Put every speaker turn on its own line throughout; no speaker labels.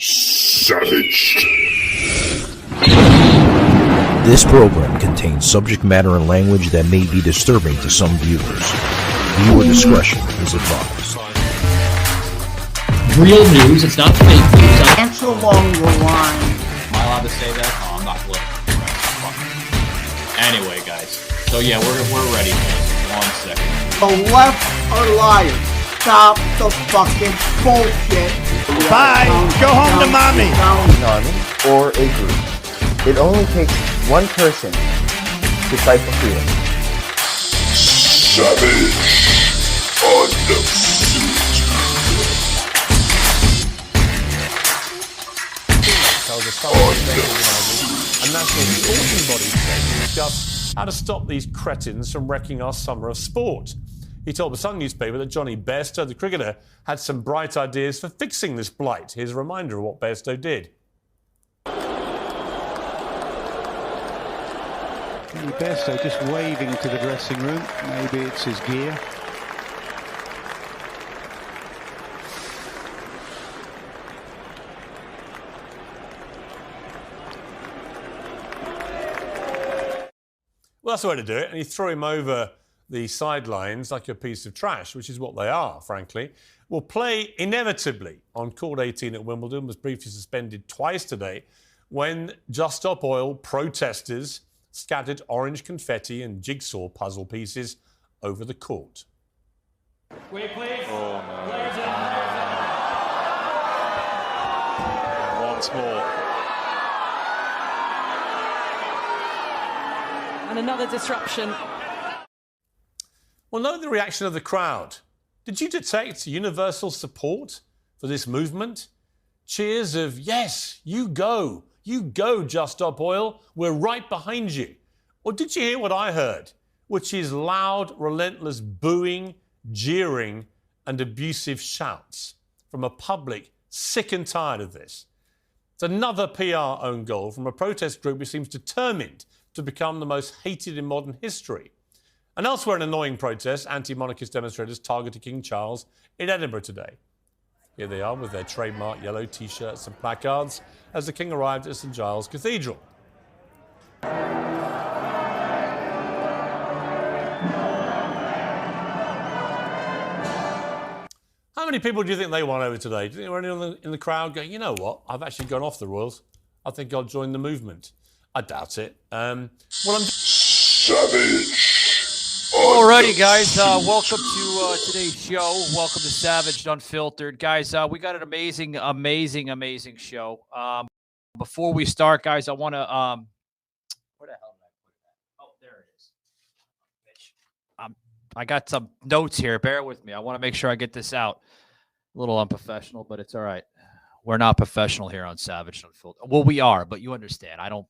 Savage.
This program contains subject matter and language that may be disturbing to some viewers. Viewer discretion is advised.
Real news, it's not fake news.
Answer along the line.
Am I allowed to say that? Oh, I'm not political. Anyway, guys. So yeah, we're ready. 1 second.
The left are liars. Stop the fucking bullshit.
Bye. Go home to mommy.
An army or a group. It only takes one person to fight for freedom.
Savage. Undefeated.
A national sporting body today to discuss how to stop these cretins from wrecking our summer of sport. He told the Sun newspaper that Johnny Bairstow, the cricketer, had some bright ideas for fixing this blight. Here's a reminder of what Bairstow did.
Bairstow just waving to the dressing room. Maybe it's his gear.
Well, that's the way to do it. And you throw him over the sidelines like a piece of trash, which is what they are, frankly. Will play inevitably on Court 18 at Wimbledon, was briefly suspended twice today when Just Stop Oil protesters scattered orange confetti and jigsaw puzzle pieces over the court.
Wait, please.
Oh, no. Once more.
And another disruption.
Well, note the reaction of the crowd. Did you detect universal support for this movement? Cheers of, yes, you go, Just Stop Oil, we're right behind you. Or did you hear what I heard, which is loud, relentless booing, jeering, and abusive shouts from a public sick and tired of this? It's another PR own goal from a protest group who seems determined to become the most hated in modern history. And elsewhere in annoying protests, anti-monarchist demonstrators targeted King Charles in Edinburgh today. Here they are with their trademark yellow T-shirts and placards as the King arrived at St Giles Cathedral. How many people do you think they won over today? Do you think there were anyone in the crowd going, you know what, I've actually gone off the Royals. I think I'll join the movement. I doubt it. Well, I'm
Savage.
Alrighty, guys. Welcome to today's show. Welcome to Savage Unfiltered. Guys, we got an amazing show. Before we start, guys, I want to... where the hell did I put that? Oh, there it is. I got some notes here. Bear with me. I want to make sure I get this out. A little unprofessional, but it's all right. We're not professional here on Savage Unfiltered. Well, we are, but you understand. I don't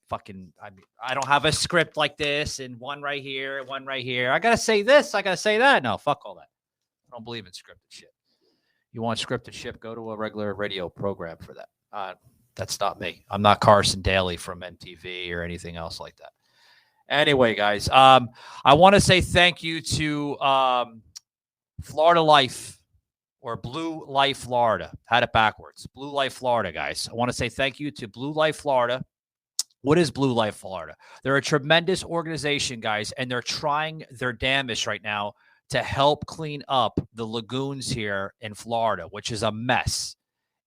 have a script like this and one right here, one right here. I got to say this. I got to say that. No, fuck all that. I don't believe in scripted shit. You want scripted shit, go to a regular radio program for that. That's not me. I'm not Carson Daly from MTV or anything else like that. Anyway, guys, I want to say thank you to Florida Life. Or Blue Life Florida. Had it backwards. Blue Life Florida, guys. I want to say thank you to Blue Life Florida. What is Blue Life Florida? They're a tremendous organization, guys, and they're trying their damnedest right now to help clean up the lagoons here in Florida, which is a mess.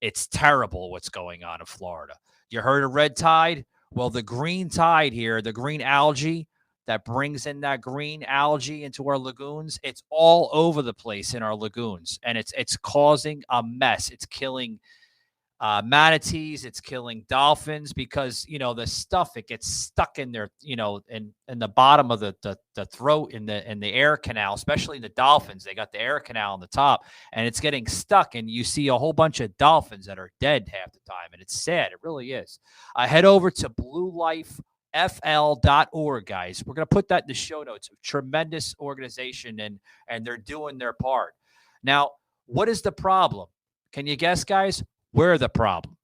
It's terrible what's going on in Florida. You heard of red tide? Well, the green tide here, the green algae, that brings in that green algae into our lagoons. It's all over the place in our lagoons, and it's causing a mess. It's killing manatees. It's killing dolphins because, you know, the stuff, it gets stuck in there, you know, in the bottom of the throat in the air canal, especially in the dolphins. They got the air canal on the top, and it's getting stuck, and you see a whole bunch of dolphins that are dead half the time, and it's sad. It really is. Head over to bluelifefl.org, guys. We're going to put that in the show notes. A tremendous organization, and they're doing their part. Now, what is the problem? Can you guess, guys? We're the problem.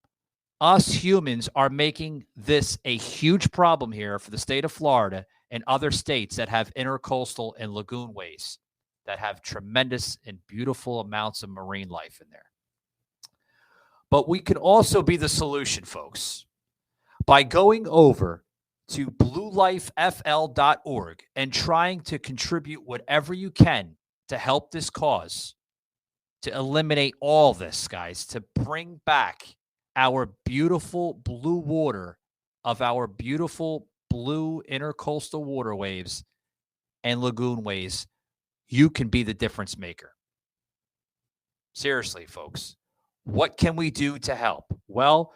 Us humans are making this a huge problem here for the state of Florida and other states that have intercoastal and lagoon ways that have tremendous and beautiful amounts of marine life in there. But we can also be the solution, folks, by going over to bluelifefl.org and trying to contribute whatever you can to help this cause, to eliminate all this, guys, to bring back our beautiful blue water of our beautiful blue intercoastal waterways and lagoon ways. You can be the difference maker. Seriously, folks. What can we do to help? Well,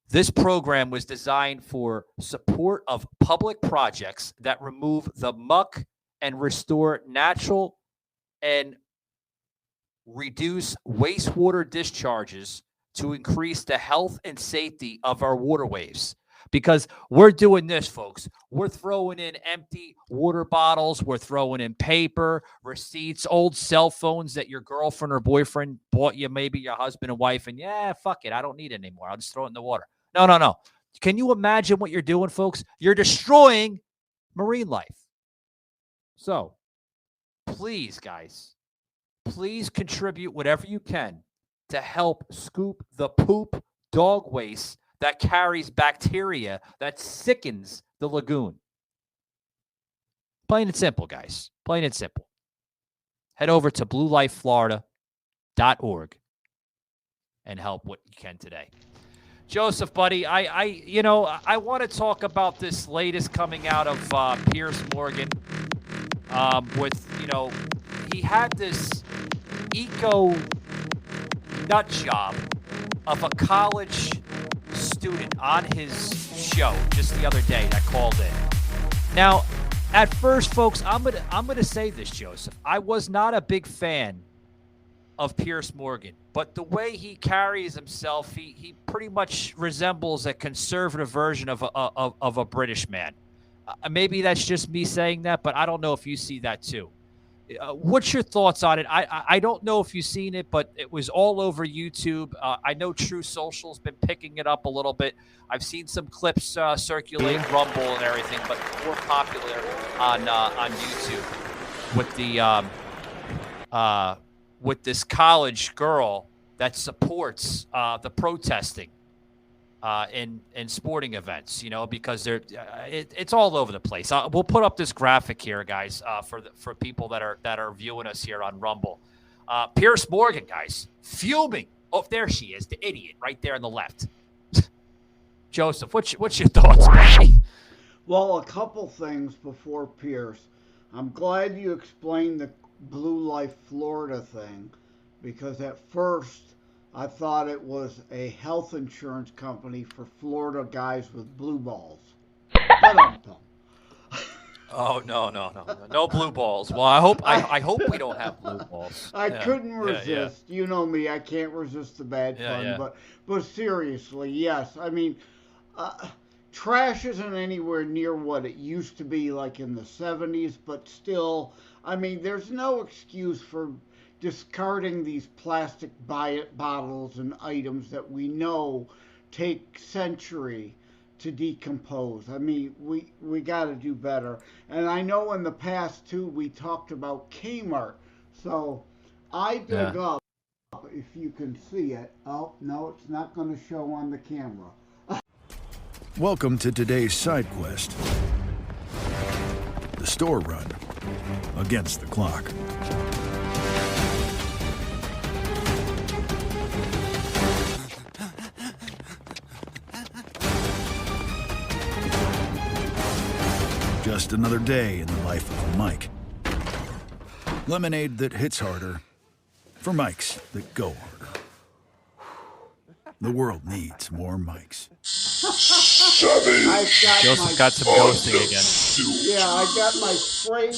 this program was designed for support of public projects that remove the muck and restore natural and reduce wastewater discharges to increase the health and safety of our waterways. Because we're doing this, folks. We're throwing in empty water bottles. We're throwing in paper, receipts, old cell phones that your girlfriend or boyfriend bought you, maybe your husband and wife, and yeah, fuck it. I don't need it anymore. I'll just throw it in the water. No. Can you imagine what you're doing, folks? You're destroying marine life. So, please, guys, please contribute whatever you can to help scoop the poop dog waste that carries bacteria that sickens the lagoon. Plain and simple, guys. Plain and simple. Head over to bluelifeflorida.org and help what you can today. Joseph, buddy, I want to talk about this latest coming out of Piers Morgan he had this eco nut job of a college student on his show just the other day that called in. Now, at first, folks, I'm gonna say this, Joseph. I was not a big fan of Piers Morgan, but the way he carries himself, he pretty much resembles a conservative version of a British man. Maybe that's just me saying that, but I don't know if you see that too. What's your thoughts on it? I don't know if you've seen it, but it was all over YouTube. I know True Social's been picking it up a little bit. I've seen some clips circulate, Rumble and everything, but more popular on YouTube with this college girl that supports the protesting in sporting events, because it's all over the place. We'll put up this graphic here, guys, for people that are viewing us here on Rumble. Piers Morgan, guys, fuming. Oh, there she is, the idiot, right there on the left. Joseph, what's your thoughts, buddy?
Well, a couple things before Piers. I'm glad you explained the Blue Life Florida thing, because at first I thought it was a health insurance company for Florida guys with blue balls.
Oh, no blue balls. Well, I hope we don't have blue balls.
I couldn't resist. Yeah. You know me, I can't resist the bad fun.
Yeah.
But seriously, yes. I mean, trash isn't anywhere near what it used to be like in the 70s, but still, I mean, there's no excuse for discarding these plastic bottles and items that we know take centuries to decompose. I mean, we got to do better. And I know in the past too we talked about Kmart. So I dug up, if you can see it. Oh no, it's not going to show on the camera.
Welcome to today's side quest. The store run against the clock. Just another day in the life of a Mike. Lemonade that hits harder for Mikes that go harder. The world needs more Mikes.
Joseph got some ghosting again.
Yeah, I got my framed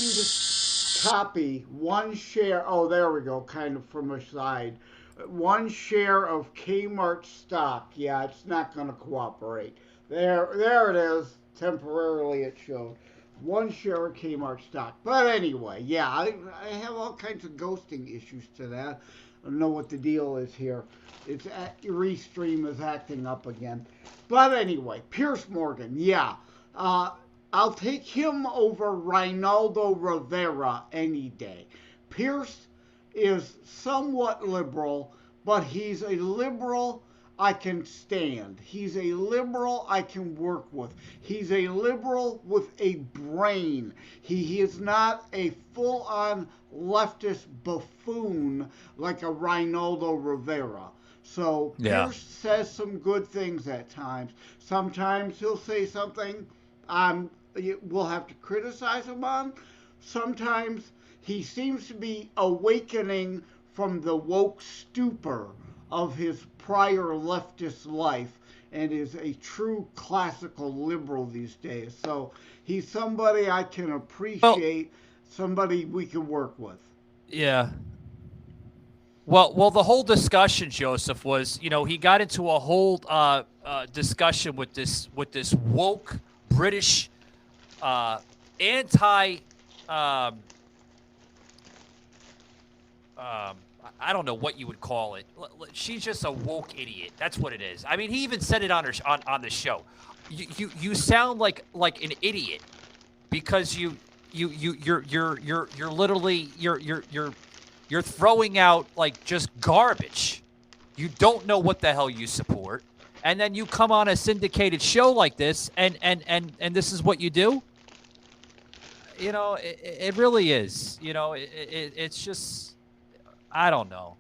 copy, one share. Oh, there we go, kind of from a side. One share of Kmart stock. Yeah, it's not going to cooperate. There it is. Temporarily it showed. One share of Kmart stock. But anyway, yeah, I have all kinds of ghosting issues to that. I don't know what the deal is here. It's Restream is acting up again. But anyway, Piers Morgan, yeah. I'll take him over Reinaldo Rivera any day. Piers is somewhat liberal, but he's a liberal I can stand. He's a liberal I can work with. He's a liberal with a brain. He is not a full-on leftist buffoon like a Reinaldo Rivera. So Pierce says some good things at times. Sometimes he'll say something we'll have to criticize him on. Sometimes he seems to be awakening from the woke stupor of his prior leftist life and is a true classical liberal these days. So he's somebody I can appreciate, somebody we can work with.
Yeah. Well, the whole discussion, Joseph, was, he got into a whole discussion with this woke British anti. I don't know what you would call it. She's just a woke idiot. That's what it is. I mean, he even said it on the show. You sound like an idiot because you're literally you're throwing out like just garbage. You don't know what the hell you support, and then you come on a syndicated show like this, and this is what you do. It really is. It's just. I don't know.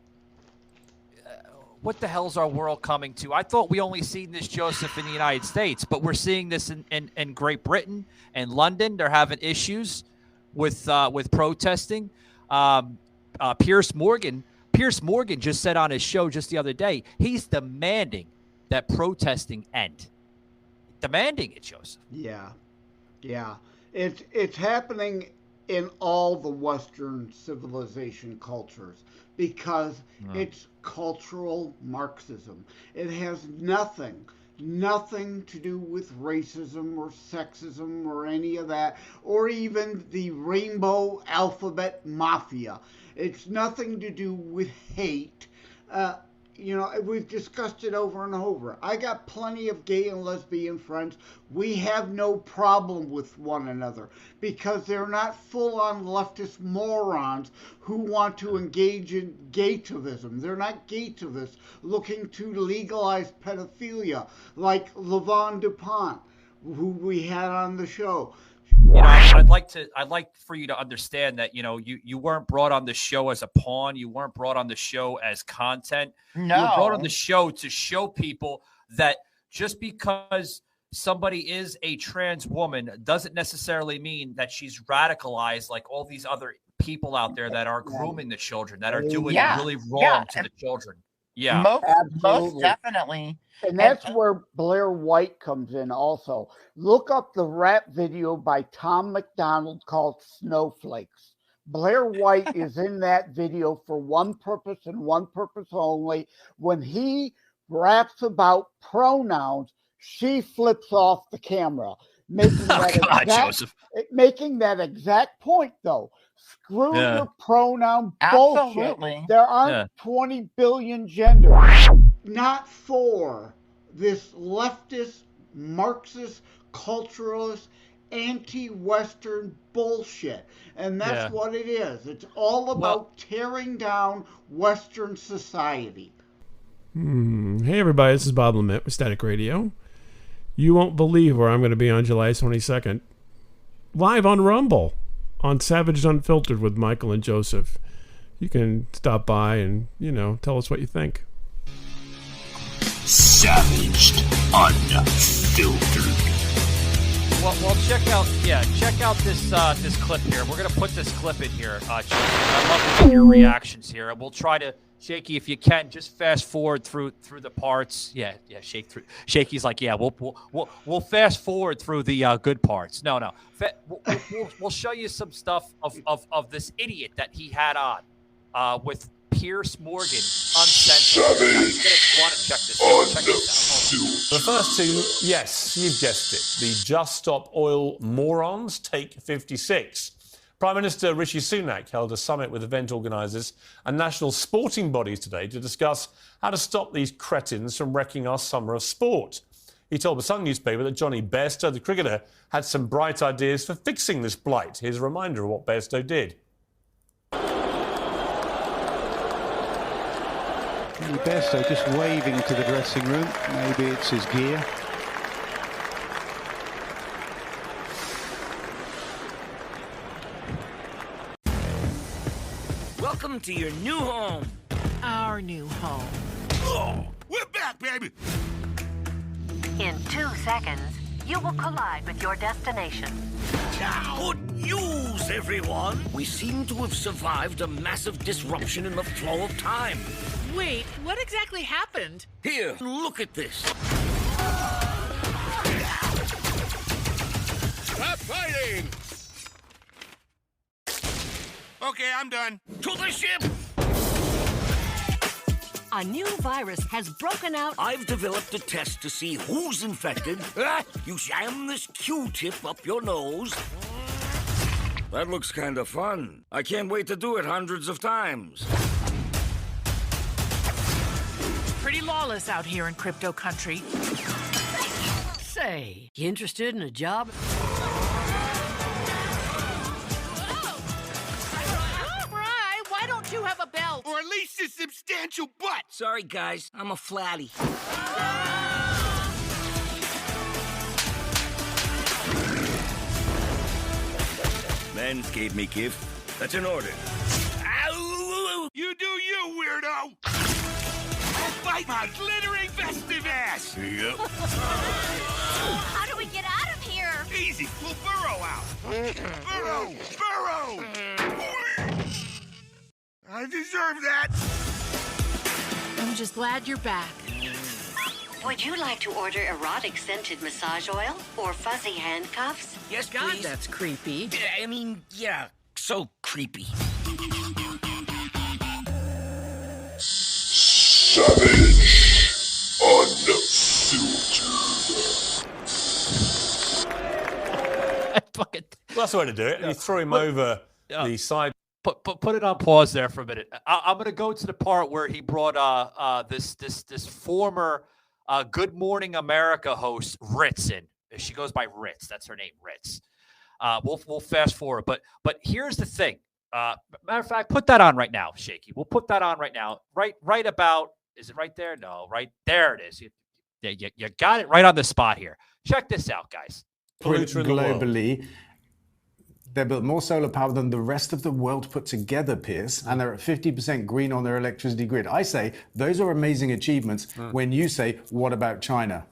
What the hell's our world coming to? I thought we only seen this, Joseph, in the United States, but we're seeing this in Great Britain and London. They're having issues with protesting. Piers Morgan just said on his show just the other day, he's demanding that protesting end. Demanding it, Joseph.
Yeah. It's happening in all the Western civilization cultures because it's cultural Marxism. It has nothing to do with racism or sexism or any of that, or even the rainbow alphabet mafia. It's nothing to do with hate. We've discussed it over and over. I got plenty of gay and lesbian friends. We have no problem with one another because they're not full-on leftist morons who want to engage in gaytivism. They're not gaytivists looking to legalize pedophilia like Lavonne Dupont, who we had on the show.
I'd like for you to understand that, you weren't brought on the show as a pawn. You weren't brought on the show as content.
No.
You were brought on the show to show people that just because somebody is a trans woman doesn't necessarily mean that she's radicalized like all these other people out there that are grooming the children, that are doing really wrong to the children. Yeah.
Most definitely.
And that's where Blair White comes in also. Look up the rap video by Tom McDonald called Snowflakes. Blair White is in that video for one purpose and one purpose only. When he raps about pronouns, she flips off the camera, making that exact point, though. Screw your pronoun bullshit. There aren't 20 billion genders. Not for this leftist, Marxist, culturalist, anti-Western bullshit. And that's what it is. It's all about tearing down Western society.
Hey everybody, this is Bob Lamette with Static Radio. You won't believe where I'm going to be on July 22nd. Live on Rumble on Savage Unfiltered with Michael and Joseph. You can stop by and, tell us what you think.
Savaged Unfiltered.
Well, check out this clip here. We're gonna put this clip in here. I love to get your reactions here, and we'll try to, Shaky, if you can, just fast forward through the parts. Yeah, Shaky's like, we'll fast forward through the good parts. No, we'll show you some stuff of this idiot that he had on with Piers Morgan Uncensored. Want to check this out.
The first two, yes, you've guessed it. The Just Stop Oil morons take 56. Prime Minister Rishi Sunak held a summit with event organisers and national sporting bodies today to discuss how to stop these cretins from wrecking our summer of sport. He told the Sun newspaper that Johnny Bairstow, the cricketer, had some bright ideas for fixing this blight. Here's a reminder of what Bairstow did.
Really best, though, just waving to the dressing room. Maybe it's his gear.
Welcome to your new home.
Our new home.
Oh, we're back, baby.
In 2 seconds, you will collide with your destination.
Good news, everyone. We seem to have survived a massive disruption in the flow of time.
Wait, what exactly happened?
Here, look at this. Stop fighting! Okay, I'm done. To the ship!
A new virus has broken out.
I've developed a test to see who's infected. You jam this Q-tip up your nose. That looks kind of fun. I can't wait to do it hundreds of times.
Pretty lawless out here in crypto country.
Say, you interested in a job?
Why don't you have a belt?
Or at least a substantial butt. Sorry, guys. I'm a flatty. Manscaped me gift. That's an order. Ow! You do you, weirdo! Bite my glittering festive ass! Yep.
How do we get out of here?
Easy. We'll burrow out. Burrow! Burrow! I deserve that.
I'm just glad you're back.
Would you like to order erotic scented massage oil or fuzzy handcuffs?
Yes,
God,
please.
that's creepy.
I mean, yeah, so creepy.
Savage Unfiltered.
Fucking
Well, that's the way to do it. You throw him over the side.
put it on pause there for a minute. I'm going to go to the part where he brought this former Good Morning America host Ritz in. She goes by Ritz. That's her name, Ritz. We'll fast forward, but here's the thing. Matter of fact, put that on right now, Shaky. We'll put that on right now. Right about. Is it right there? No, right there it is. You got it right on the spot here. Check this out, guys.
Globally, they built more solar power than the rest of the world put together, Piers, and they're at 50% green on their electricity grid. I say those are amazing achievements when you say, what about China?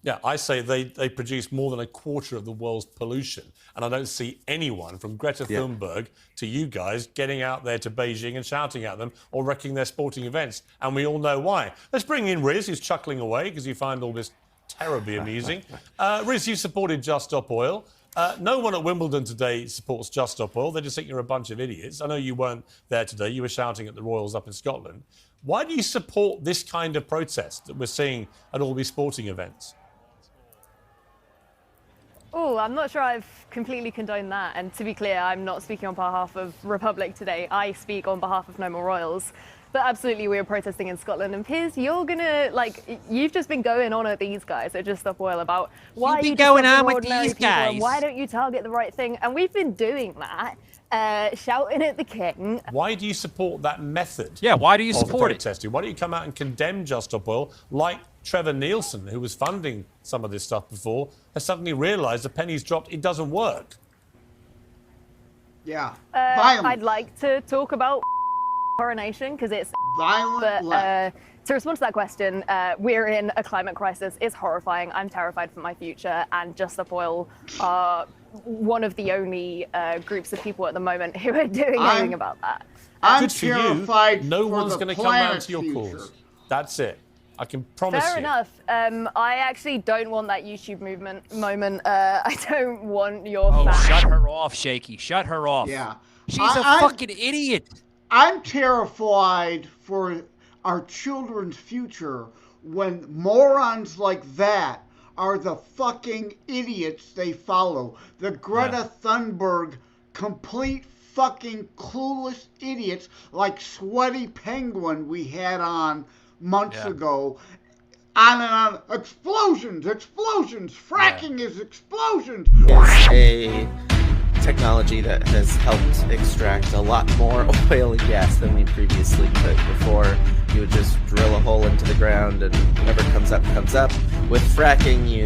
Yeah, I say they produce more than a quarter of the world's pollution. And I don't see anyone from Greta Thunberg to you guys getting out there to Beijing and shouting at them or wrecking their sporting events. And we all know why. Let's bring in Riz, who's chuckling away because you find all this terribly amusing. Riz, you supported Just Stop Oil. No one at Wimbledon today supports Just Stop Oil. They just think you're a bunch of idiots. I know you weren't there today. You were shouting at the Royals up in Scotland. Why do you support this kind of protest that we're seeing at all these sporting events?
Oh, I'm not sure I've completely condoned that. And to be clear, I'm not speaking on behalf of Republic today. I speak on behalf of No More Royals. But absolutely, we are protesting in Scotland. And Piers, you're gonna, you've just been going on at these guys at Just Stop Oil about why you going on with these guys. And why don't you target the right thing? And we've been doing that, shouting at the king.
Why do you support that method?
Yeah, why do you support
protesting? Why don't you come out and condemn Just Stop Oil like Trevor Nielsen, who was funding some of this stuff before, has suddenly realised the penny's dropped, it doesn't work?
Yeah.
I'd like to talk about coronation because it's
violent.
But to respond to that question, we're in a climate crisis. It's horrifying. I'm terrified for my future, and Just Stop Oil are one of the only groups of people at the moment who are doing anything about that.
I'm terrified.
No one's
going to
come round to your cause. That's it. I can promise you.
Fair enough. I actually don't want that YouTube moment. I don't want your
shut her off, Shaky. Shut her off.
Yeah.
She's a fucking idiot.
I'm terrified for our children's future when morons like that are the fucking idiots they follow. The Greta Thunberg complete fucking clueless idiots like Sweaty Penguin we had on months ago. On and on. Explosions! Fracking is explosions!
Is a technology that has helped extract a lot more oil and gas than we previously could. Before, you would just drill a hole into the ground and whatever comes up, comes up. With fracking, you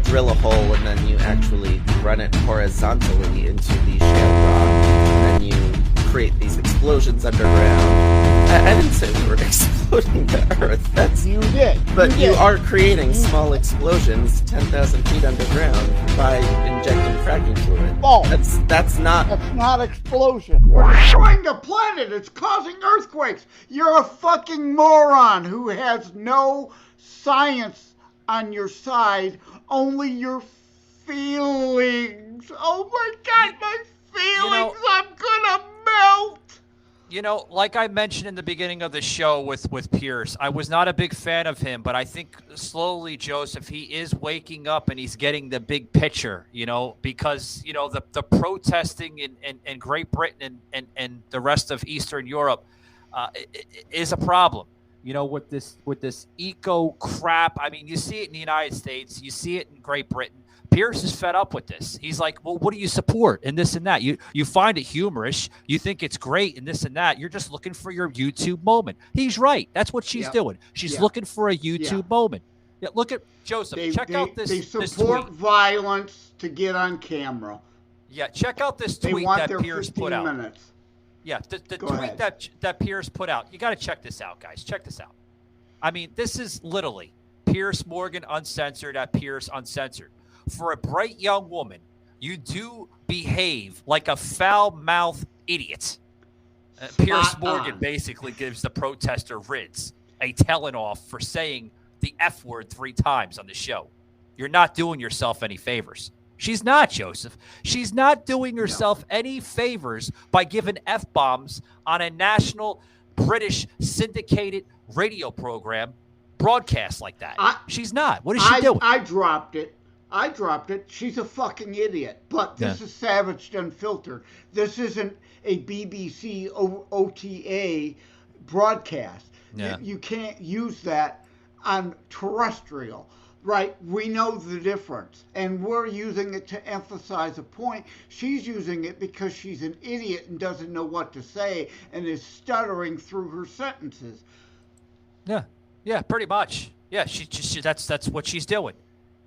drill a hole and then you actually run it horizontally into the shale rock, and then you create these explosions underground. I didn't say we were exploding the Earth. That's
you did.
But you are creating small explosions 10,000 feet underground by injecting fracking fluid.
Oh,
that's not
explosion. We're destroying the planet. It's causing earthquakes. You're a fucking moron who has no science on your side, only your feelings. Oh my God, my feelings! I'm gonna melt.
You know, like I mentioned in the beginning of the show with Piers, I was not a big fan of him, but I think slowly, Joseph, he is waking up and he's getting the big picture, you know, because, you know, the protesting in Great Britain and the rest of Eastern Europe is a problem, you know, with this eco crap. I mean, you see it in the United States, you see it in Great Britain. Piers is fed up with this. He's like, well, what do you support and this and that? You find it humorous. You think it's great and this and that. You're just looking for your YouTube moment. He's right. That's what she's doing. She's looking for a YouTube moment. Yeah, look at Joseph. Check out this.
They support violence to get on camera.
Yeah, check out this tweet that Piers put out.
Minutes.
Yeah, the tweet that Piers put out. You got to check this out, guys. Check this out. I mean, this is literally Piers Morgan Uncensored at Piers Uncensored. For a bright young woman, you do behave like a foul-mouthed idiot. Piers Morgan basically gives the protester Rids a telling off for saying the F word 3 times on the show. You're not doing yourself any favors. She's not, Joseph. She's not doing herself any favors by giving F-bombs on a national British syndicated radio program broadcast like that. She's not. What is she doing?
I dropped it. She's a fucking idiot. But this is Savaged Unfiltered. This isn't a BBC OTA broadcast.
Yeah.
You can't use that on terrestrial, right? We know the difference. And we're using it to emphasize a point. She's using it because she's an idiot and doesn't know what to say and is stuttering through her sentences.
Yeah, pretty much. Yeah, that's what she's doing.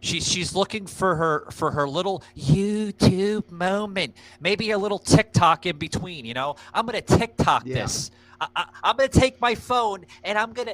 She's looking for her little YouTube moment, maybe a little TikTok in between. You know, I'm gonna TikTok this. I'm gonna take my phone and I'm gonna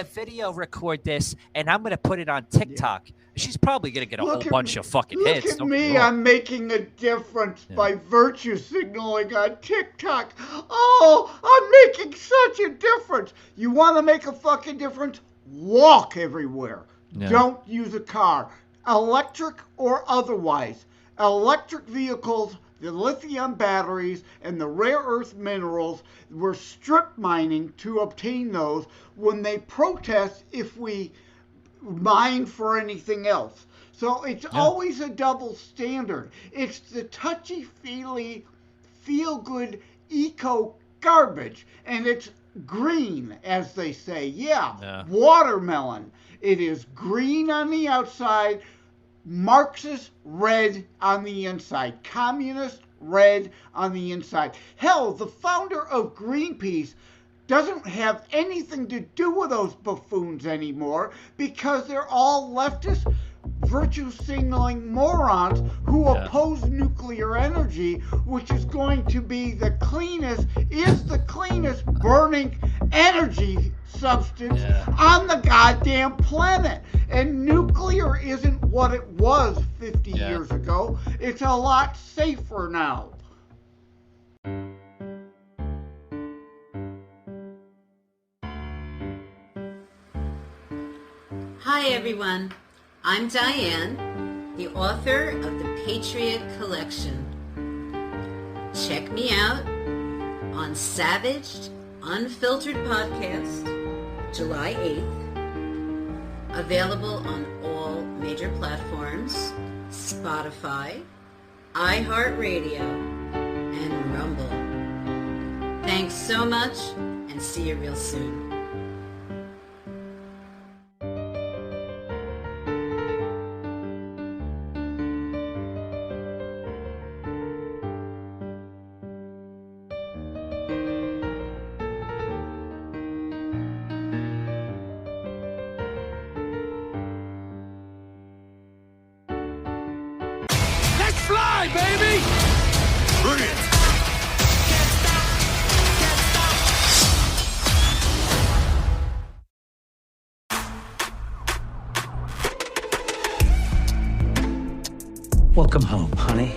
video record this and I'm gonna put it on TikTok. She's probably gonna get a whole bunch of fucking hits.
Look at me, I'm making a difference by virtue signaling on TikTok. Oh, I'm making such a difference. You want to make a fucking difference? Walk everywhere.
Yeah.
Don't use a car, electric or otherwise. Electric vehicles, the lithium batteries, and the rare earth minerals, we're strip mining to obtain those when they protest if we mine for anything else. So it's always a double standard. It's the touchy-feely, feel-good eco garbage, and it's green, as they say. Watermelon. It is green on the outside, Marxist red on the inside, communist red on the inside. Hell, the founder of Greenpeace doesn't have anything to do with those buffoons anymore because they're all leftist virtue signaling morons who oppose nuclear energy, which is going to be the cleanest burning energy substance on the goddamn planet. And nuclear isn't what it was 50 years ago. It's a lot safer now.
Hi everyone, I'm Diane, the author of the Patriot Collection. Check me out on Savaged Unfiltered Podcast, July 8th, available on all major platforms, Spotify, iHeartRadio, and Rumble. Thanks so much, and see you real soon.
fly, baby! Bring it!
Welcome home, honey.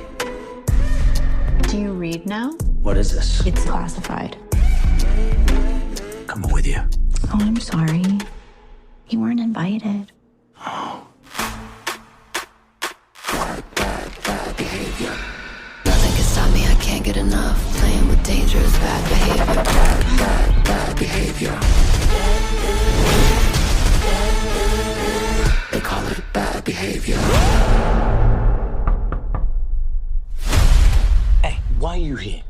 Do you read now?
What is this?
It's classified.
Coming with you.
Oh, I'm sorry. You weren't invited.
Nothing can stop me, I can't get enough. Playing with dangerous bad behavior. Bad behavior. They call it bad behavior.
Hey, why are you here?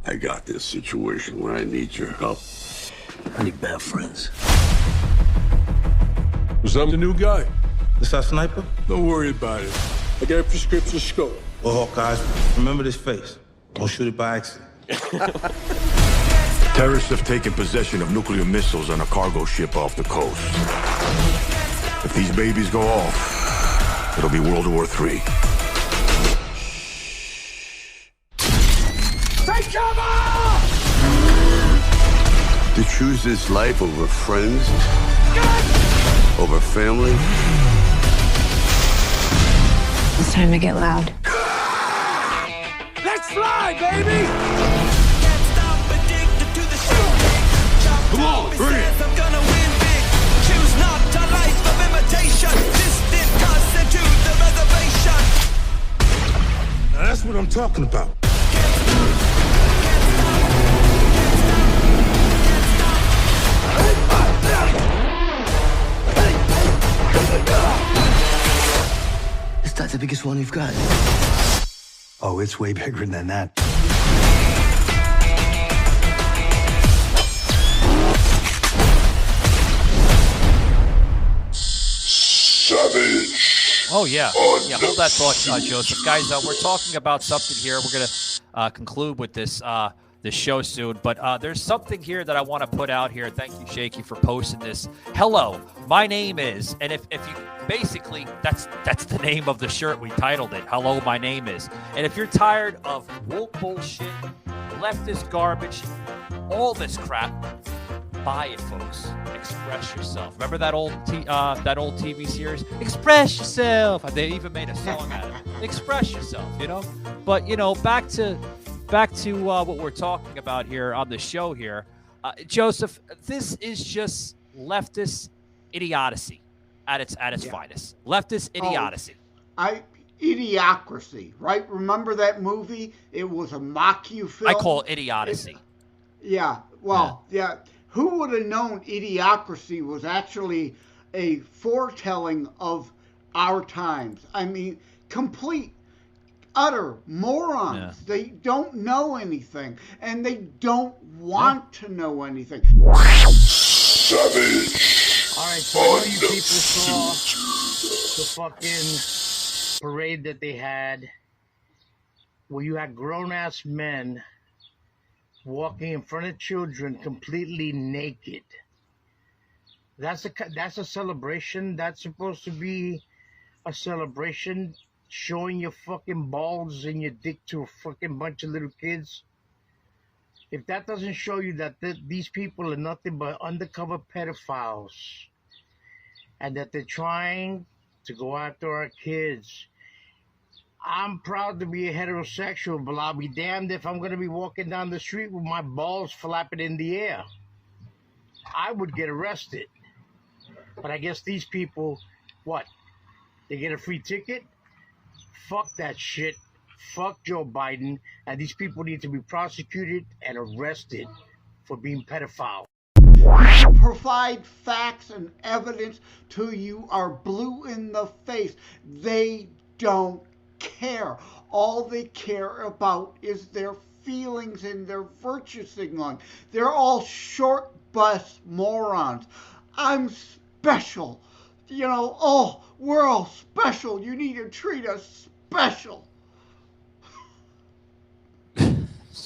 I got this situation where I need your help.
I need bad friends.
Was I'm the new guy?
Is that sniper?
Don't worry about it. I got a prescription scope.
Well, guys, remember this face. Don't shoot it by accident.
Terrorists have taken possession of nuclear missiles on a cargo ship off the coast. If these babies go off, it'll be World War III.
Take cover!
To choose this life over friends, over family.
It's time to get loud.
Let's fly, baby! Come on, bring it!
I'm gonna win big. Choose not a life of imitation. Distant cousin to the reservation.
Now that's what I'm talking about.
Is that the biggest one you've got?
Oh, it's way bigger than that.
Savage.
Oh yeah, yeah. Hold that thought, Joseph. Guys, we're talking about something here. We're gonna conclude with this show soon, but there's something here that I want to put out here. Thank you, Shaky, for posting this. Hello, my name is, and if you basically that's the name of the shirt. We titled it. Hello, my name is. And if you're tired of woke bullshit, leftist garbage, all this crap, buy it, folks. Express yourself. Remember that old TV series, Express Yourself? They even made a song out of it. Express yourself, you know. But you know, back to what we're talking about here on the show here, Joseph. This is just leftist idiocy at its finest. Leftist idiocy.
Idiocracy, right? Remember that movie? It was a mock-you film.
I call it idiocy.
Yeah. Well, yeah. Who would have known Idiocracy was actually a foretelling of our times? I mean, complete, utter morons. Yeah. They don't know anything, and they don't want to know anything.
Savage.
All right, so I know you people saw the fucking parade that they had, where you had grown-ass men walking in front of children completely naked. That's a celebration. That's supposed to be a celebration, showing your fucking balls and your dick to a fucking bunch of little kids. If that doesn't show you that these people are nothing but undercover pedophiles and that they're trying to go after our kids, I'm proud to be a heterosexual, but I'll be damned if I'm going to be walking down the street with my balls flapping in the air. I would get arrested. But I guess these people, what? They get a free ticket? Fuck that shit. Fuck Joe Biden. And these people need to be prosecuted and arrested for being pedophiles.
Provide facts and evidence to you are blue in the face. They don't care. All they care about is their feelings and their virtue signaling. They're all short bus morons. I'm special. You know, oh, we're all special. You need to treat us special.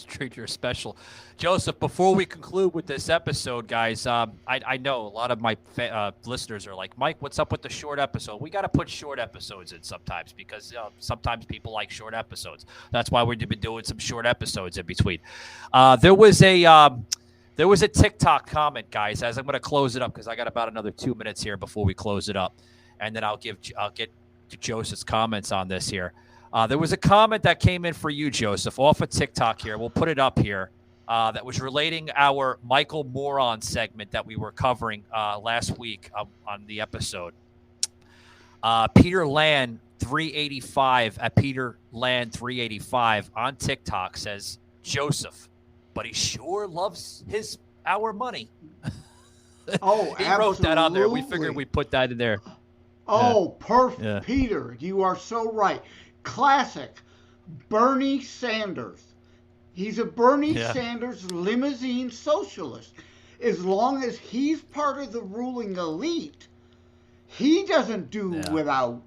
treat you special. Joseph, before we conclude with this episode, guys, I know a lot of my listeners are like, Mike, what's up with the short episode? We got to put short episodes in sometimes because sometimes people like short episodes. That's why we've been doing some short episodes in between. There was a TikTok comment, guys, as I'm going to close it up because I got about another 2 minutes here before we close it up. And then I'll get to Joseph's comments on this here. There was a comment that came in for you, Joseph, off of TikTok here. We'll put it up here. That was relating our Michael Moron segment that we were covering last week on the episode. Peter Land 385 at Peter Land 385 on TikTok says, Joseph, but he sure loves our money.
Oh,
he wrote that on there. We figured we'd put that in there.
Oh, perfect. Yeah. Peter, you are so right. Classic Bernie Sanders. He's a Bernie Sanders limousine socialist. As long as he's part of the ruling elite, he doesn't do without.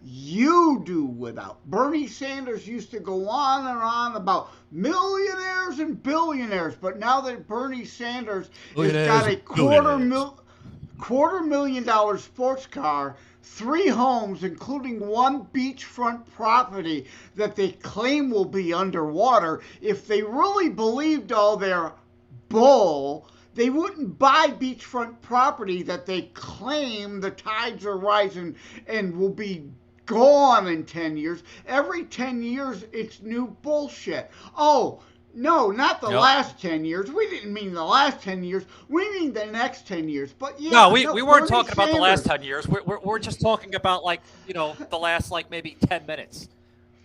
You do without. Bernie Sanders used to go on and on about millionaires and billionaires, but now that Bernie Sanders has got a $250,000 sports car, 3 homes, including 1 beachfront property that they claim will be underwater, if they really believed all their bull, they wouldn't buy beachfront property that they claim the tides are rising and will be gone in 10 years. Every 10 years, it's new bullshit. Oh, no, not the last 10 years. We didn't mean the last 10 years. We mean the next 10 years. But yeah,
no, we weren't talking about the last 10 years. We're just talking about, like, the last, like, maybe 10 minutes.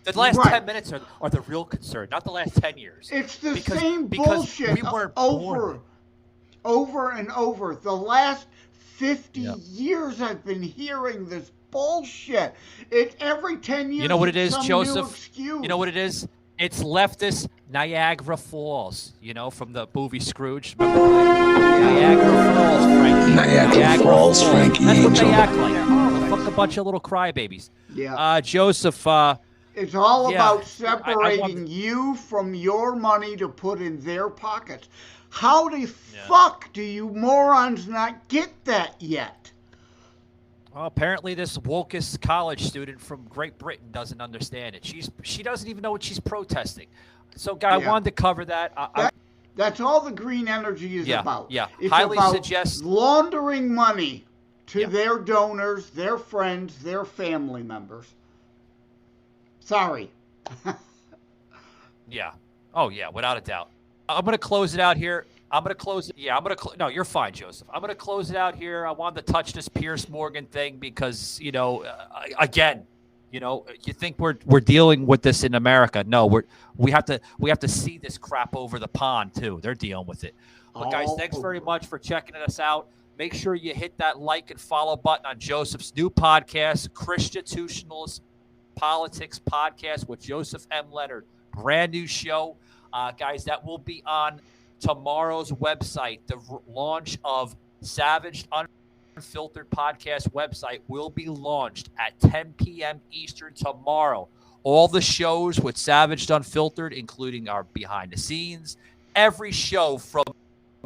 The last 10 minutes are the real concern, not the last 10 years.
It's the same bullshit over and over. The last 50 years I've been hearing this bullshit. Every 10 years.
You know what it is, Joseph? You know what it is? It's leftist Niagara Falls, from the movie Scrooge. Niagara Falls, Frankie.
Niagara Falls, Frankie.
That's what they act like. Fuck a bunch of little crybabies.
Yeah.
Joseph.
It's all about separating you from your money to put in their pockets. How the fuck do you morons not get that yet?
Well, apparently this wokest college student from Great Britain doesn't understand it. She doesn't even know what she's protesting. So, guy, I wanted to cover that.
That's all the green energy is about.
Yeah,
it's
highly
about
suggest
laundering money to their donors, their friends, their family members. Sorry.
Yeah. Oh, yeah, without a doubt. I'm going to close it out here. No, you're fine, Joseph. I'm going to close it out here. I wanted to touch this Piers Morgan thing because, again, you think we're dealing with this in America. No, we have to see this crap over the pond too. They're dealing with it. But guys, thanks very much for checking us out. Make sure you hit that like and follow button on Joseph's new podcast, Christitutionalist Politics Podcast with Joseph M. Leonard. Brand new show. Guys, that will be on tomorrow's website. The launch of Savage Unfiltered Podcast website will be launched at 10 p.m. Eastern tomorrow. All the shows with Savage Unfiltered, including our behind the scenes, every show from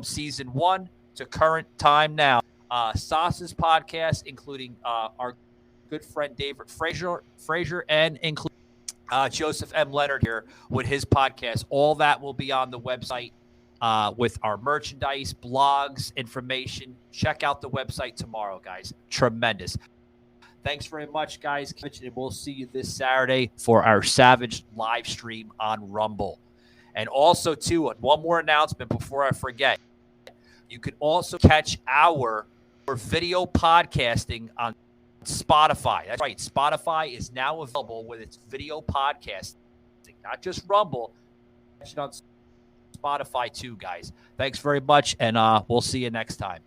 season 1 to current time now. Sauce's podcast, including our good friend David Frazier, and including Joseph M. Leonard here with his podcast. All that will be on the website with our merchandise, blogs, information. Check out the website tomorrow, guys. Tremendous. Thanks very much, guys. And we'll see you this Saturday for our Savage live stream on Rumble. And also, too, one more announcement before I forget. You can also catch our video podcasting on Spotify. That's right. Spotify is now available with its video podcasting, not just Rumble. Catch it on Spotify too, guys. Thanks very much, and we'll see you next time.